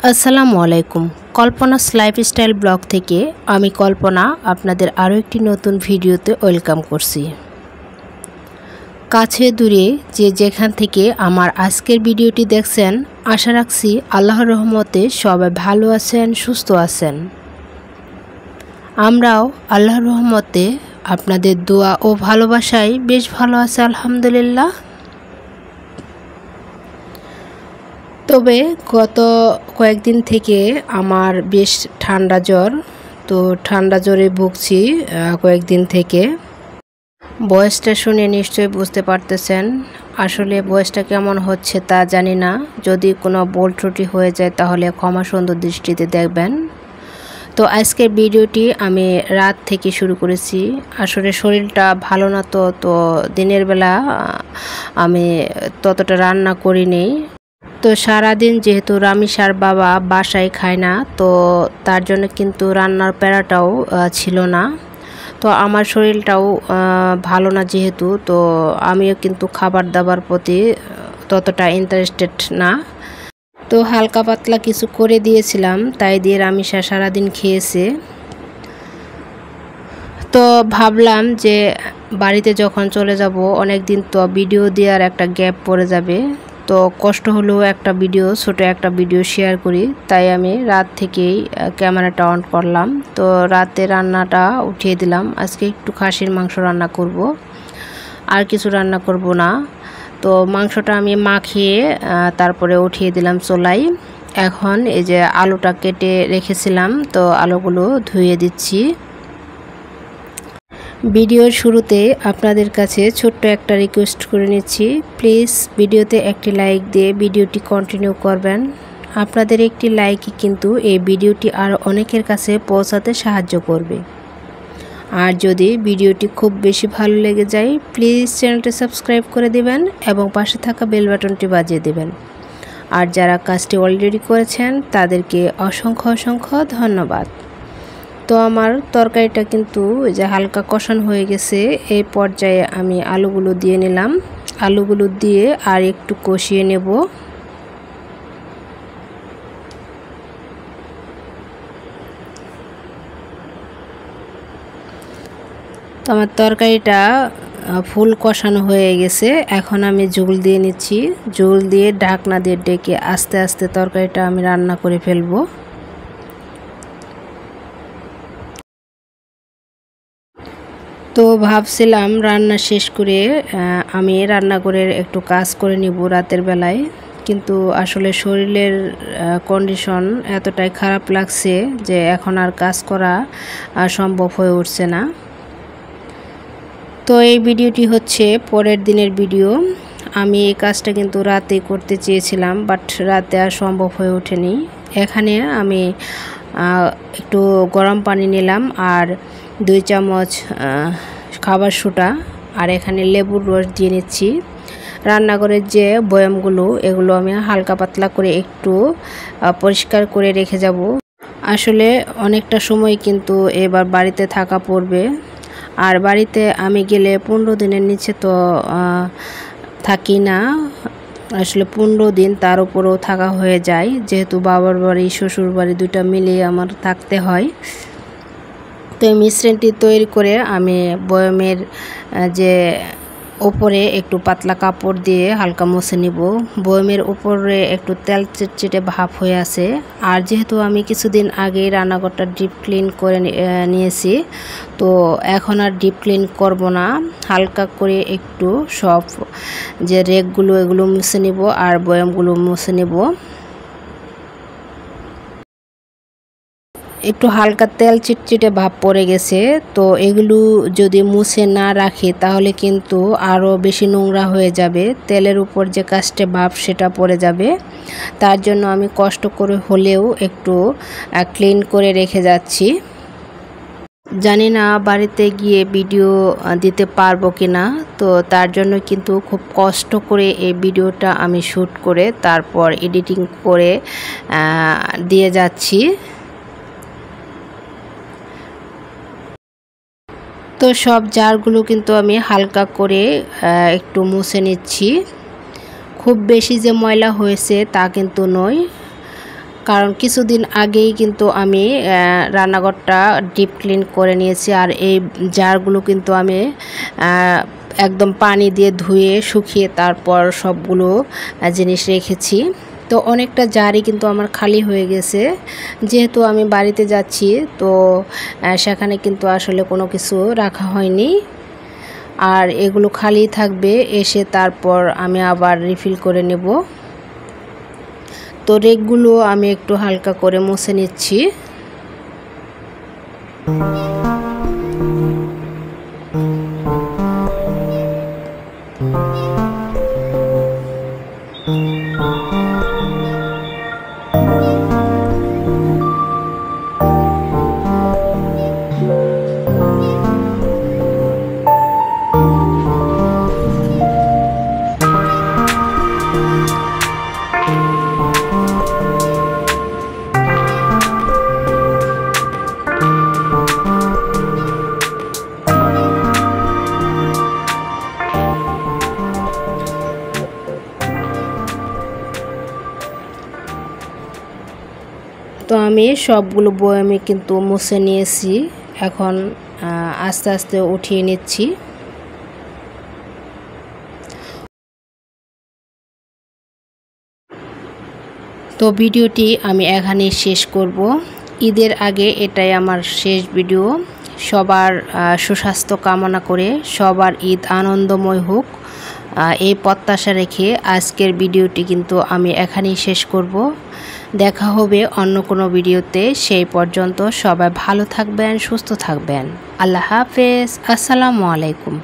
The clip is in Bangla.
আসসালামু আলাইকুম। কল্পনাস লাইফস্টাইল ব্লগ থেকে আমি কল্পনা আপনাদের আরও একটি নতুন ভিডিওতে ওয়েলকাম করছি। কাছে দূরে যে যেখান থেকে আমার আজকের ভিডিওটি দেখছেন, আশা রাখছি আল্লাহর রহমতে সবাই ভালো আছেন, সুস্থ আছেন। আমরাও আল্লাহর রহমতে আপনাদের দোয়া ও ভালোবাসায় বেশ ভালো আছে আলহামদুলিল্লাহ। তবে গত কয়েকদিন থেকে আমার বেশ ঠান্ডা জ্বর, তো ঠান্ডা জ্বরে ভুগছি কয়েকদিন থেকে। বয়সটা শুনে নিশ্চয়ই বুঝতে পারতেছেন, আসলে বয়সটা কেমন হচ্ছে তা জানি না। যদি কোনো ভুল ত্রুটি হয়ে যায় তাহলে ক্ষমা সুন্দর দৃষ্টিতে দেখবেন। তো আজকের ভিডিওটি আমি রাত থেকে শুরু করেছি। আসলে শরীরটা ভালো না, তো দিনের বেলা আমি ততটা রান্না করিনি। তো সারাদিন যেহেতু রামিসার বাবা বাসায় খায় না, তো তার জন্য কিন্তু রান্নার প্যারাটাও ছিল না। তো আমার শরীরটাও ভালো না যেহেতু, তো আমিও কিন্তু খাবার দাবার প্রতি ততটা ইন্টারেস্টেড না। তো হালকা পাতলা কিছু করে দিয়েছিলাম, তাই দিয়ে রামিসা সারাদিন খেয়েছে। তো ভাবলাম যে বাড়িতে যখন চলে যাব অনেক দিন তো ভিডিও দেওয়ার একটা গ্যাপ পড়ে যাবে, তো কষ্ট হলেও একটা ভিডিও, ছোটো একটা ভিডিও শেয়ার করি। তাই আমি রাত থেকেই ক্যামেরাটা অন করলাম। তো রাতে রান্নাটা উঠিয়ে দিলাম। আজকে একটু খাসির মাংস রান্না করব, আর কিছু রান্না করব না। তো মাংসটা আমি মাখিয়ে তারপরে উঠিয়ে দিলাম চুলায়। এখন এই যে আলুটা কেটে রেখেছিলাম, তো আলুগুলো ধুয়ে দিচ্ছি। ভিডিওর শুরুতে আপনাদের কাছে ছোট্ট একটা রিকোয়েস্ট করে নিচ্ছি, প্লিজ ভিডিওতে একটি লাইক দিয়ে ভিডিওটি কন্টিনিউ করবেন। আপনাদের একটি লাইকই কিন্তু এই ভিডিওটি আর অনেকের কাছে পৌঁছাতে সাহায্য করবে। আর যদি ভিডিওটি খুব বেশি ভালো লেগে যায়, প্লিজ চ্যানেলটি সাবস্ক্রাইব করে দিবেন এবং পাশে থাকা বেল বাটনটি বাজিয়ে দেবেন। আর যারা কাজটি অলরেডি করেছেন তাদেরকে অসংখ্য ধন্যবাদ। তো আমার তরকারিটা কিন্তু যে হালকা কষানো হয়ে গেছে, এই পর্যায়ে আমি আলুগুলো দিয়ে নিলাম। আলুগুলো দিয়ে আর একটু কষিয়ে নেব। তো আমার তরকারিটা ফুল কষানো হয়ে গেছে। এখন আমি ঝোল দিয়ে নিচ্ছি। ঝোল দিয়ে ঢাকনা দিয়ে ডেকে আস্তে আস্তে তরকারিটা আমি রান্না করে ফেলবো। তো ভাবছিলাম রান্না শেষ করে আমি রান্নাঘরের একটু কাজ করে নিব রাতের বেলায়, কিন্তু আসলে শরীরের কন্ডিশন এতটাই খারাপ লাগছে যে এখন আর কাজ করা সম্ভব হয়ে উঠছে না। তো এই ভিডিওটি হচ্ছে পরের দিনের ভিডিও। আমি এই কাজটা কিন্তু রাতে করতে চেয়েছিলাম, বাট রাতে আর সম্ভব হয়ে ওঠেনি। এখানে আমি একটু গরম পানি নিলাম আর 2 চামচ খাবার সোডা, আর এখানে লেবুর রস দিয়ে নিচ্ছি। রান্নাঘরের যে বয়ামগুলো, এগুলো আমি হালকা পাতলা করে একটু পরিষ্কার করে রেখে যাব। আসলে অনেকটা সময় কিন্তু এবার বাড়িতে থাকা পড়বে, আর বাড়িতে আমি গেলে 15 দিনের নিচে তো থাকি না। আসলে 15 দিন তার উপরেও থাকা হয়ে যায়, যেহেতু বাবার বাড়ি শ্বশুর বাড়ি দুটা মিলিয়ে আমার থাকতে হয়। তো এই মিশ্রণটি তৈরি করে আমি বয়ামের যে উপরে একটু পাতলা কাপড় দিয়ে হালকা মুছে নিব। বয়ামের উপরে একটু তেল চিটচিটে ভাব হয়ে আছে। আর যেহেতু আমি কিছুদিন আগে রান্নাঘরটা ডিপ ক্লিন করে নিয়েছি, তো এখন আর ডিপ ক্লিন করব না। হালকা করে একটু সব যে রেকগুলো এগুলো মুছে নিব আর বয়ামগুলো মুছে নিব। একটু হালকা তেল চিটচিটে ভাব পড়ে গেছে, তো এগুলো যদি মুছে না রাখি তাহলে কিন্তু আরও বেশি নোংরা হয়ে যাবে। তেলের উপর যে কাস্টে ভাব সেটা পড়ে যাবে। তার জন্য আমি কষ্ট করে হলেও একটু ক্লিন করে রেখে যাচ্ছি। জানি না বাড়িতে গিয়ে ভিডিও দিতে পারবো কি না, তো তার জন্য কিন্তু খুব কষ্ট করে এই ভিডিওটা আমি শ্যুট করে তারপর এডিটিং করে দিয়ে যাচ্ছি। তো সব জারগুলো কিন্তু আমি হালকা করে একটু মুছে নিচ্ছি। খুব বেশি যে ময়লা হয়েছে তা কিন্তু নয়, কারণ কিছুদিন আগেই কিন্তু আমি রান্নাঘরটা ডিপ ক্লিন করে নিয়েছি। আর এই জারগুলো কিন্তু আমি একদম পানি দিয়ে ধুয়ে শুকিয়ে তারপর সবগুলো জিনিস রেখেছি। তো অনেকটা জারই কিন্তু আমার খালি হয়ে গেছে, যেহেতু আমি বাড়িতে যাচ্ছি তো সেখানে কিন্তু আসলে কোনো কিছু রাখা হয়নি। আর এগুলো খালি থাকবে, এসে তারপর আমি আবার রিফিল করে নেব। তো রেকগুলো আমি একটু হালকা করে মুছে নিচ্ছি। তো আমি সবগুলো বয়ামে কিন্তু মুছে নিয়েছি, এখন আস্তে আস্তে উঠিয়ে নিচ্ছি। তো ভিডিওটি আমি এখানেই শেষ করব। ঈদের আগে এটাই আমার শেষ ভিডিও। সবার সুস্বাস্থ্য কামনা করে সবার ঈদ আনন্দময় হোক এই প্রত্যাশা রেখে আজকের ভিডিওটি কিন্তু আমি এখানেই শেষ করব। দেখা হবে অন্য কোনো ভিডিওতে। সেই পর্যন্ত সবাই ভালো থাকবেন, সুস্থ থাকবেন। আল্লাহ হাফেজ। আসসালামু আলাইকুম।